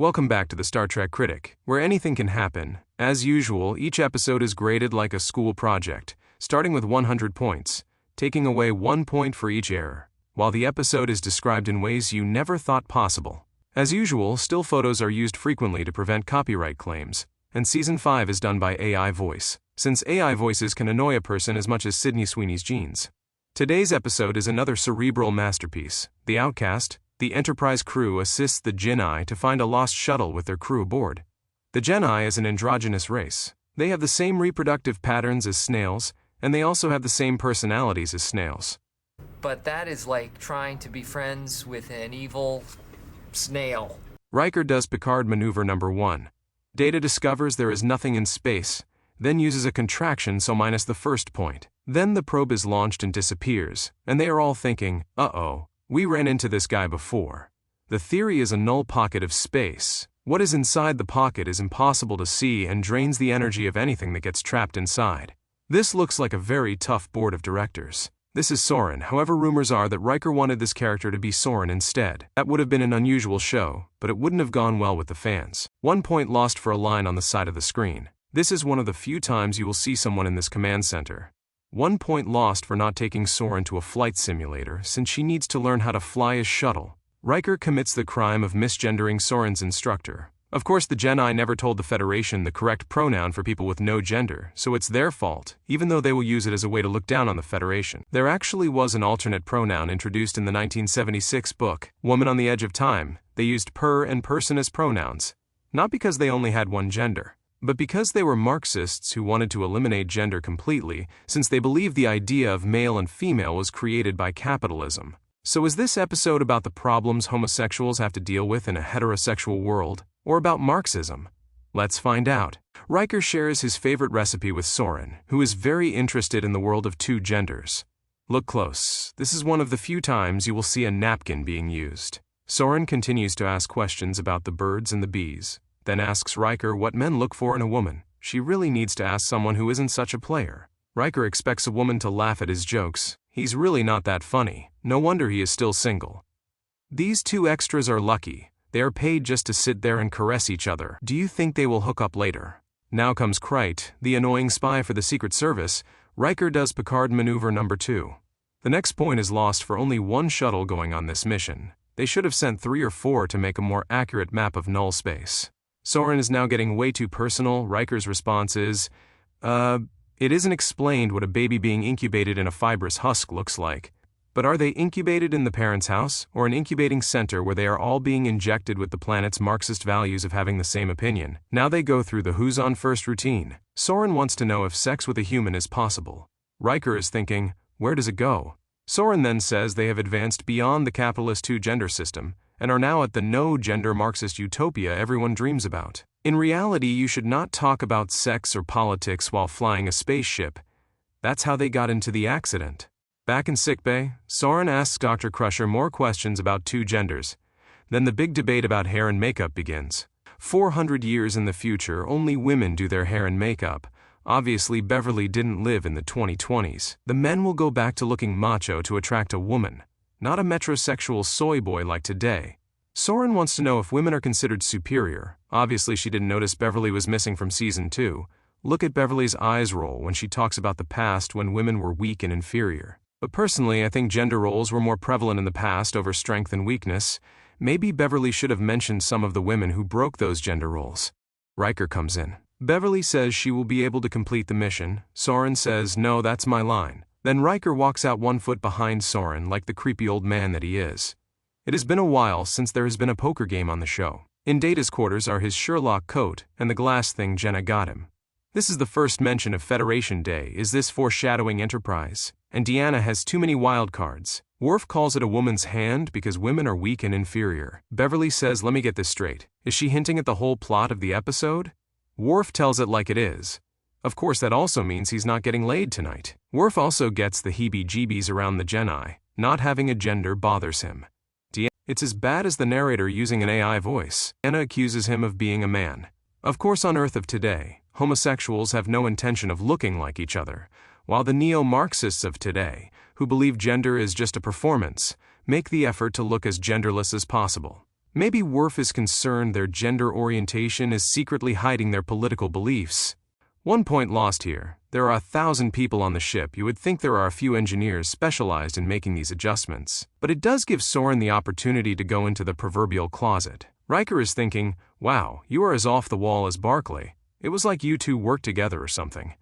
Welcome back to the Star Trek Critic, where anything can happen. As usual, each episode is graded like a school project, starting with 100 points, taking away 1 point for each error, while the episode is described in ways you never thought possible. As usual, still photos are used frequently to prevent copyright claims, and Season 5 is done by AI voice, since AI voices can annoy a person as much as Sydney Sweeney's genes. Today's episode is another cerebral masterpiece. The Outcast, the Enterprise crew assists the Jedi to find a lost shuttle with their crew aboard. The Jedi is an androgynous race. They have the same reproductive patterns as snails, and they also have the same personalities as snails. But that is like trying to be friends with an evil snail. Riker does Picard maneuver number 1. Data discovers there is nothing in space, then uses a contraction so minus the first point. Then the probe is launched and disappears, and they are all thinking, uh-oh, we ran into this guy before. The theory is a null pocket of space. What is inside the pocket is impossible to see and drains the energy of anything that gets trapped inside. This looks like a very tough board of directors. This is Soren, however rumors are that Riker wanted this character to be Soren instead. That would have been an unusual show, but it wouldn't have gone well with the fans. 1 point lost for a line on the side of the screen. This is one of the few times you will see someone in this command center. 1 point lost for not taking Soren to a flight simulator since she needs to learn how to fly a shuttle. Riker commits the crime of misgendering Soren's instructor. Of course, the Jedi never told the Federation the correct pronoun for people with no gender, so it's their fault, even though they will use it as a way to look down on the Federation. There actually was an alternate pronoun introduced in the 1976 book, Woman on the Edge of Time. They used per and person as pronouns, not because they only had one gender, but because they were Marxists who wanted to eliminate gender completely, since they believed the idea of male and female was created by capitalism. So is this episode about the problems homosexuals have to deal with in a heterosexual world, or about Marxism? Let's find out. Riker shares his favorite recipe with Soren, who is very interested in the world of two genders. Look close. This is one of the few times you will see a napkin being used. Soren continues to ask questions about the birds and the bees, then asks Riker what men look for in a woman. She really needs to ask someone who isn't such a player. Riker expects a woman to laugh at his jokes. He's really not that funny. No wonder he is still single. These two extras are lucky. They are paid just to sit there and caress each other. Do you think they will hook up later? Now comes Kreit, the annoying spy for the Secret Service. Riker does Picard maneuver number 2. The next point is lost for only one shuttle going on this mission. They should have sent 3 or 4 to make a more accurate map of null space. Soren is now getting way too personal. Riker's response is, it isn't explained what a baby being incubated in a fibrous husk looks like. But are they incubated in the parents' house, or an incubating center where they are all being injected with the planet's Marxist values of having the same opinion? Now they go through the who's on first routine. Soren wants to know if sex with a human is possible. Riker is thinking, where does it go? Soren then says they have advanced beyond the capitalist two-gender system, and are now at the no-gender Marxist utopia everyone dreams about. In reality, you should not talk about sex or politics while flying a spaceship. That's how they got into the accident. Back in Sickbay, Soren asks Dr. Crusher more questions about two genders. Then the big debate about hair and makeup begins. 400 years in the future, only women do their hair and makeup. Obviously, Beverly didn't live in the 2020s. The men will go back to looking macho to attract a woman, not a metrosexual soy boy like today. Soren wants to know if women are considered superior. Obviously, she didn't notice Beverly was missing from Season 2. Look at Beverly's eyes roll when she talks about the past when women were weak and inferior. But personally, I think gender roles were more prevalent in the past over strength and weakness. Maybe Beverly should have mentioned some of the women who broke those gender roles. Riker comes in. Beverly says she will be able to complete the mission. Soren says, no, that's my line. Then Riker walks out 1 foot behind Soren like the creepy old man that he is. It has been a while since there has been a poker game on the show. In Data's quarters are his Sherlock coat and the glass thing Jenna got him. This is the first mention of Federation Day. Is this foreshadowing Enterprise? And Deanna has too many wild cards. Worf calls it a woman's hand because women are weak and inferior. Beverly says, let me get this straight. Is she hinting at the whole plot of the episode? Worf tells it like it is. Of course, that also means he's not getting laid tonight. Worf also gets the heebie-jeebies around the Jedi. Not having a gender bothers him. It's as bad as the narrator using an AI voice. Anna accuses him of being a man. Of course, on Earth of today, homosexuals have no intention of looking like each other, while the neo-Marxists of today, who believe gender is just a performance, make the effort to look as genderless as possible. Maybe Worf is concerned their gender orientation is secretly hiding their political beliefs. 1 point lost here. There are 1,000 people on the ship. You would think there are a few engineers specialized in making these adjustments. But it does give Soren the opportunity to go into the proverbial closet. Riker is thinking, wow, you are as off the wall as Barclay. It was like you two worked together or something.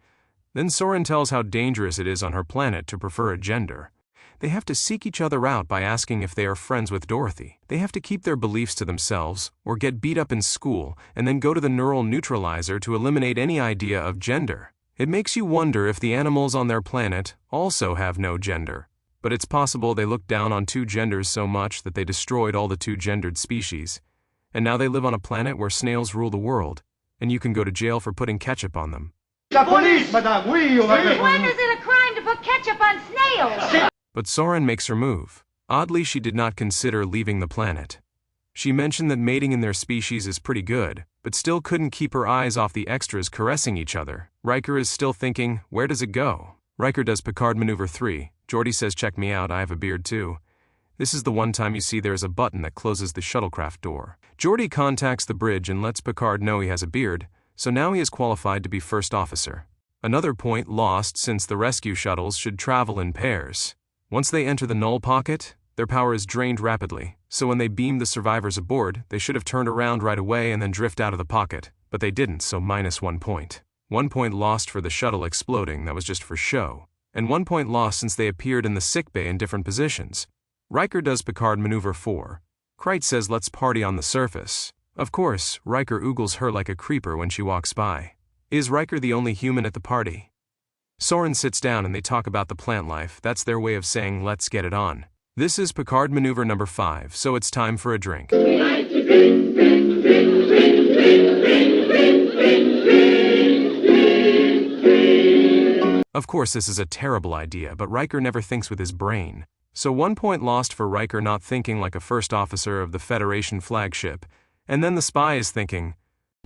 Then Soren tells how dangerous it is on her planet to prefer a gender. They have to seek each other out by asking if they are friends with Dorothy. They have to keep their beliefs to themselves, or get beat up in school, and then go to the neural neutralizer to eliminate any idea of gender. It makes you wonder if the animals on their planet also have no gender. But it's possible they looked down on two genders so much that they destroyed all the two-gendered species. And now they live on a planet where snails rule the world, and you can go to jail for putting ketchup on them. La police, madame, oui, When is it a crime to put ketchup on snails? But Soren makes her move. Oddly, she did not consider leaving the planet. She mentioned that mating in their species is pretty good, but still couldn't keep her eyes off the extras caressing each other. Riker is still thinking, where does it go? Riker does Picard Maneuver 3. Geordi says, check me out, I have a beard too. This is the one time you see there is a button that closes the shuttlecraft door. Geordi contacts the bridge and lets Picard know he has a beard, so now he is qualified to be first officer. Another point lost since the rescue shuttles should travel in pairs. Once they enter the null pocket, their power is drained rapidly, so when they beam the survivors aboard, they should have turned around right away and then drift out of the pocket, but they didn't, so -1 point. 1 point lost for the shuttle exploding, that was just for show, and 1 point lost since they appeared in the sickbay in different positions. Riker does Picard Maneuver 4. Kreit says let's party on the surface. Of course, Riker oogles her like a creeper when she walks by. Is Riker the only human at the party? Soren sits down and they talk about the plant life. That's their way of saying let's get it on. This is Picard Maneuver number 5, so it's time for a drink. Of course this is a terrible idea, but Riker never thinks with his brain. So 1 point lost for Riker not thinking like a first officer of the Federation flagship, and then the spy is thinking,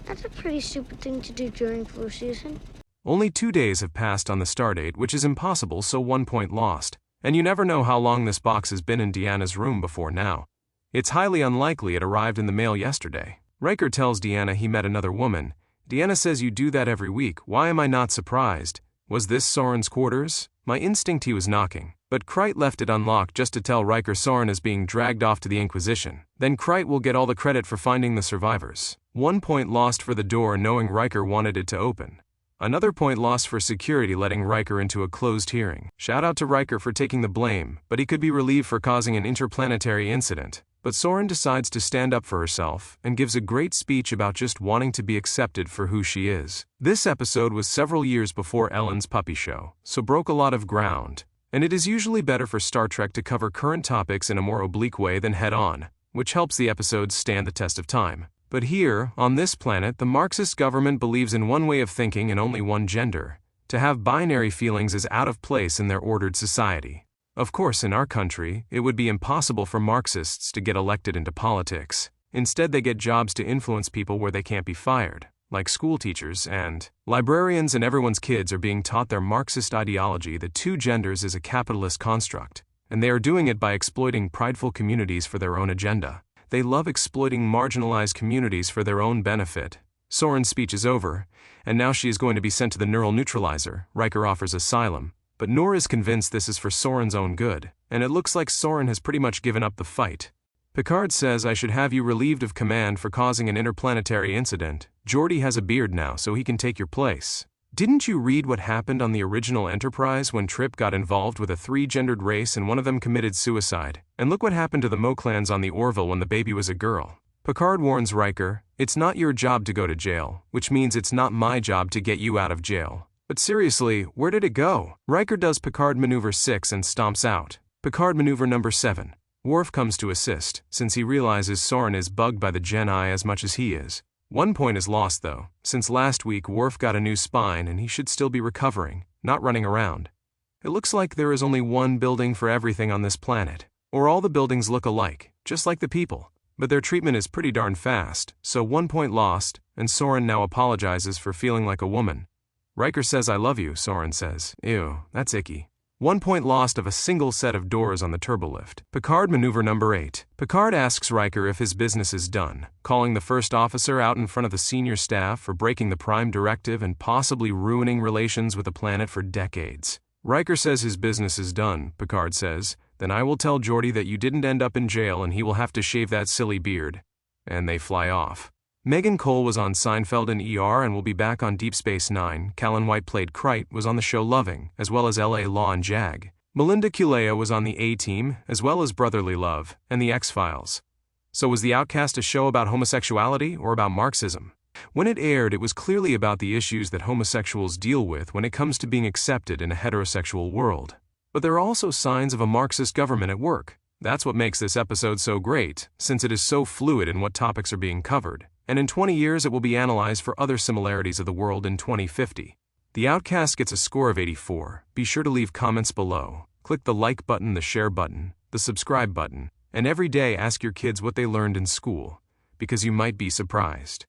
that's a pretty stupid thing to do during flu season. Only 2 days have passed on the stardate, which is impossible, so 1 point lost. And you never know how long this box has been in Deanna's room before now. It's highly unlikely it arrived in the mail yesterday. Riker tells Deanna he met another woman. Deanna says you do that every week, why am I not surprised? Was this Soren's quarters? My instinct he was knocking. But Kreit left it unlocked just to tell Riker Soren is being dragged off to the Inquisition. Then Kreit will get all the credit for finding the survivors. 1 point lost for the door knowing Riker wanted it to open. Another point lost for security letting Riker into a closed hearing. Shout out to Riker for taking the blame, but he could be relieved for causing an interplanetary incident. But Soren decides to stand up for herself and gives a great speech about just wanting to be accepted for who she is. This episode was several years before Ellen's puppy show, so broke a lot of ground. And it is usually better for Star Trek to cover current topics in a more oblique way than head-on, which helps the episodes stand the test of time. But here, on this planet, the Marxist government believes in one way of thinking and only one gender. To have binary feelings is out of place in their ordered society. Of course, in our country, it would be impossible for Marxists to get elected into politics. Instead, they get jobs to influence people where they can't be fired, like school teachers and librarians, and everyone's kids are being taught their Marxist ideology that two genders is a capitalist construct, and they are doing it by exploiting prideful communities for their own agenda. They love exploiting marginalized communities for their own benefit. Soren's speech is over, and now she is going to be sent to the neural neutralizer. Riker offers asylum, but Nora is convinced this is for Soren's own good, and it looks like Soren has pretty much given up the fight. Picard says I should have you relieved of command for causing an interplanetary incident. Geordi has a beard now, so he can take your place. Didn't you read what happened on the original Enterprise when Trip got involved with a three-gendered race and one of them committed suicide? And look what happened to the Moclans on the Orville when the baby was a girl. Picard warns Riker, it's not your job to go to jail, which means it's not my job to get you out of jail. But seriously, where did it go? Riker does Picard Maneuver 6 and stomps out. Picard Maneuver number 7. Worf comes to assist, since he realizes Soren is bugged by the Gen-I as much as he is. 1 point is lost though, since last week Worf got a new spine and he should still be recovering, not running around. It looks like there is only one building for everything on this planet, or all the buildings look alike, just like the people. But their treatment is pretty darn fast, so 1 point lost, and Soren now apologizes for feeling like a woman. Riker says I love you, Soren says. Ew, that's icky. 1 point lost of a single set of doors on the turbolift. Picard maneuver number 8. Picard asks Riker if his business is done, calling the first officer out in front of the senior staff for breaking the Prime Directive and possibly ruining relations with the planet for decades. Riker says his business is done. Picard says, "Then I will tell Geordi that you didn't end up in jail and he will have to shave that silly beard." And they fly off. Megan Cole was on Seinfeld and ER and will be back on Deep Space Nine. Callan White played Krite, was on the show Loving, as well as LA Law and JAG. Melinda Kulea was on the A-Team, as well as Brotherly Love, and The X-Files. So was The Outcast a show about homosexuality or about Marxism? When it aired, it was clearly about the issues that homosexuals deal with when it comes to being accepted in a heterosexual world. But there are also signs of a Marxist government at work. That's what makes this episode so great, since it is so fluid in what topics are being covered. And in 20 years it will be analyzed for other similarities of the world in 2050. The Outcast gets a score of 84. Be sure to leave comments below. Click the like button, the share button, the subscribe button, and every day ask your kids what they learned in school, because you might be surprised.